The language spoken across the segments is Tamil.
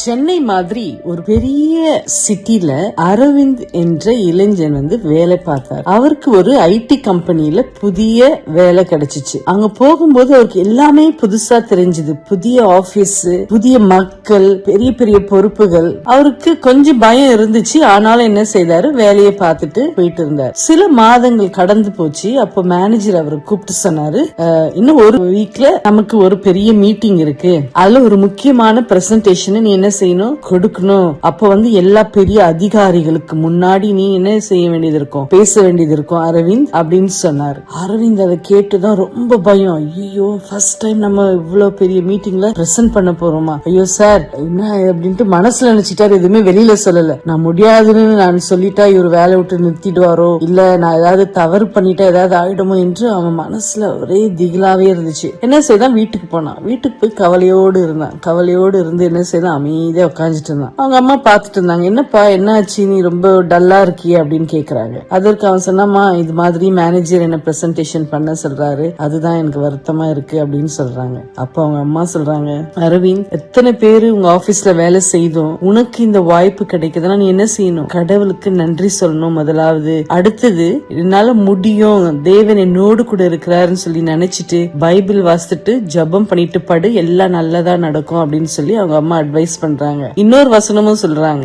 சென்னை மாதிரி ஒரு பெரிய சிட்டில அரவிந்த் என்ற இளைஞன் வேலை பார்த்தார். அவருக்கு ஒரு ஐடி கம்பெனில புதிய வேலை கிடைச்சிச்சு. அங்க போகும்போது அவருக்கு எல்லாமே புதுசா தெரிஞ்சது. புதிய ஆபீஸ், புதிய மக்கள், பெரிய பெரிய பொறுப்புகள். அவருக்கு கொஞ்சம் பயம் இருந்துச்சு. ஆனாலும் என்ன செய்தாரு, வேலையை பார்த்துட்டு போயிட்டு இருந்தார். சில மாதங்கள் கடந்து போச்சு. அப்ப மேனேஜர் அவரை கூப்பிட்டு சொன்னாரு, இன்னும் ஒரு வீக்ல நமக்கு ஒரு பெரிய மீட்டிங் இருக்கு. அதுல ஒரு முக்கியமான பிரசன்டேஷன் நீ என்ன செய்யணும், கொடுக்கணும். அப்ப எல்லா பெரிய அதிகாரிகளுக்கு முன்னாடி நீ என்ன செய்ய வேண்டியது இருக்கும், பேச வேண்டியது இருக்கும் அரவிந்த் அப்படின்னு சொன்னாரு. அரவிந்த் அதை கேட்டுதான் ரொம்ப பயம். ஐயோ, ஃபர்ஸ்ட் டைம் நம்ம இவ்வளவு பெரிய மீட்டிங்ல பிரசன்ட் பண்ண போறோமா, ஐயோ சார் என்ன அப்படின்ட்டு மனசுல நினைச்சிட்டாரு. எதுவுமே வெளியில சொல்லல. நான் முடியாதுன்னு நான் சொல்லிட்டா இவர் வேலை விட்டு நிறுத்திடுவாரோ, இல்ல நான் ஏதாவது தவறு பண்ணிட்டா ஏதாவது ஆயிடுமோ என்று அவன் மனசுல ஒரே திகிலாவே இருந்துச்சு. என்ன செய்தான், வீட்டுக்கு போனான். வீட்டுக்கு போய் கவலையோடு இருந்தான். கவலையோடு இருந்து என்ன செய்தான், அமைதியா உட்காந்துட்டு இருந்தான். அவங்க அம்மா பாத்துட்டு இருந்தாங்க. என்னப்பா என்னாச்சு, நீ ரொம்ப டல்லா இருக்கிய அப்படின்னு கேக்குறாங்க. அதற்கு அவன் சொன்னாமா, இது மாதிரி மேனேஜர் என்ன பிரசன்டேஷன் பண்ண சொல்றாரு, அதுதான் எனக்கு வருத்தமா இருக்கு அப்படின்னு சொல்றாங்க. அப்ப அவங்க அம்மா சொல்றாங்க, அரவிந்த், எத்தனை பேரு உங்க ஆபீஸ்ல வேலை செய்தோம், உனக்கு இந்த வாய்ப்பு கிடைக்குதுன்னா நீ என்ன செய்யணும், கடவுளுக்கு நன்றி சொல்லணும் முதலாவது. அடுத்தது, என்னால முடியும், தேவன் என்னோடு கூட இருக்கிறாருன்னு சொல்லி நினைச்சிட்டு பைபிள் வாசித்துட்டு ஜபம் பண்ணிட்டு படு, எல்லாம் நல்லதா நடக்கும் அப்படின்னு சொல்லி அவங்க அம்மா அட்வைஸ் பண்றாங்க. இன்னொரு வசனமும் சொல்றாங்க,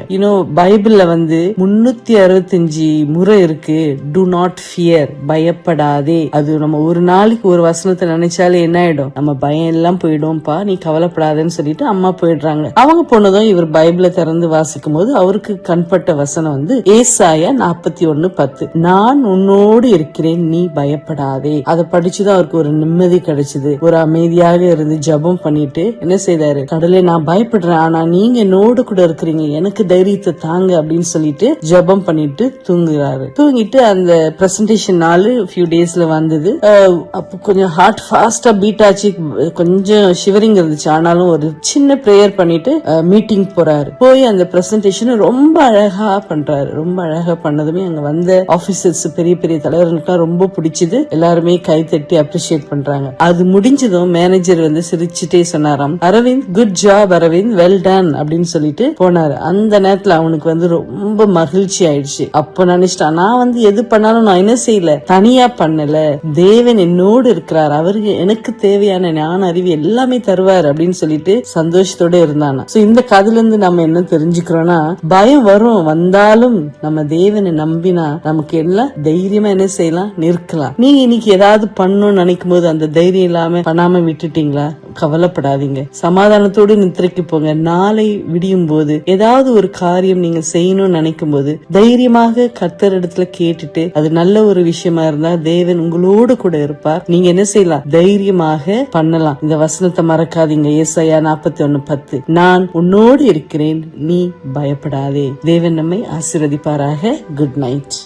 பைபிள்ல 365 முறை இருக்கு, டு நாட் ஃபியர், பயப்படாதே. அது நம்ம ஒரு நாளைக்கு ஒரு வசனத்தை நினைச்சாலே என்ன ஆயிடும், நம்ம பயம் எல்லாம் போயிடும்பா, நீ கவலைப்படாதேன்னு சொல்லிட்டு அம்மா போயிடுறாங்க. அவங்க போனதும் இவர் பைபிளை திறந்து வாசிக்கும் போது அவருக்கு கண்பட்ட வசனம் ஏசாயா 41:10, நான் உன்னோடு இருக்கிறேன், நீ பயப்படாதே. அதை படிச்சுதான் அவருக்கு ஒரு நிம்மதி கிடைச்சது. ஒரு அமைதியாக இருந்து ஜபம் பண்ணிட்டு என்ன செய்தாரு, கடவுளே நான் பயப்படுறேன், ஆனா நீங்க என்னோடு கூட இருக்கிறீங்க, எனக்கு தைரியத்தை தாங்க அப்படின்னு சொல்லிட்டு ஜபம் பண்ணிட்டு தூங்குறாரு. தூங்கிட்டு அந்த பிரசன்டேஷன் ஃபியூ டேஸ்ல வந்தது. அப்போ கொஞ்சம் ஹார்ட் ஃபாஸ்டா பீட் ஆச்சு, கொஞ்சம் ஷிவரிங் இருந்துச்சு. ஆனாலும் ஒரு சின்ன பிரேயர் பண்ணிட்டு மீட்டிங் போறாரு. போய் அந்த பிரசன்டேஷன் ரொம்ப அழகா பண்றாரு. ரொம்ப அழகா பண்ணதுமே அங்க வந்த ஆபீசர்ஸ், பெரிய பெரிய தலைவர்களுக்கு ரொம்ப பிடிச்சது. எல்லாருமே கை தட்டி அப்ரிஷியேட் பண்றாங்க. அது முடிஞ்சதும் மேனேஜர் சிரிச்சுட்டே சொன்னாராம், Aravind, good job Aravind, well done அப்படின்னு சொல்லிட்டு போனாரு. அந்த நேரத்துல அவனுக்கு ரொம்ப மகிழ்ச்சி ஆயிடுச்சு. அப்ப நினைச்சிட்டான், நான் எது பண்ணாலும் நான் என்ன செய்யல, தனியா பண்ணல, தேவன் என்னோடு இருக்கிறார், அவருக்கு எனக்கு தேவையான ஞான அறிவு எல்லாமே தருவார் அப்படின்னு சொல்லிட்டு சந்தோஷத்தோட இருந்தானா. இந்த கதையில இருந்து நம்ம என்ன தெரிஞ்சுக்கிறோம்னா, பயம் வந்தாலும் நம்ம தேவனை நம்பினா நமக்கு எல்லாம் தைரியமா என்ன செய்யலாம், நிற்கலாம். நீங்க இன்னைக்கு ஏதாவது பண்ணணும்னு நினைக்கும் போது அந்த தைரியம் இல்லாம பண்ணாம விட்டுட்டீங்களா, கவலைப்படாதீங்க, சமாதானத்தோடு நித்திரைக்கு போங்க. நாளை விடியும் போது ஏதாவது ஒரு காரியம் நீங்க செய்யணும்னு நினைக்கும் போது தைரியமாக கர்த்தர் இடத்துல கேட்டுட்டு அது நல்ல ஒரு விஷயமா இருந்தா தேவன் உங்களோடு கூட இருப்பார். நீங்க என்ன செய்யலாம், தைரியமாக பண்ணலாம். இந்த வசனத்தை மறக்காதீங்க, ஏசாயா 41:10, நான் உன்னோடு இருக்கிறேன், நீ பயப்படாதே. தேவன் நம்மை ஆசீர்வதிப்பாராக. Good night.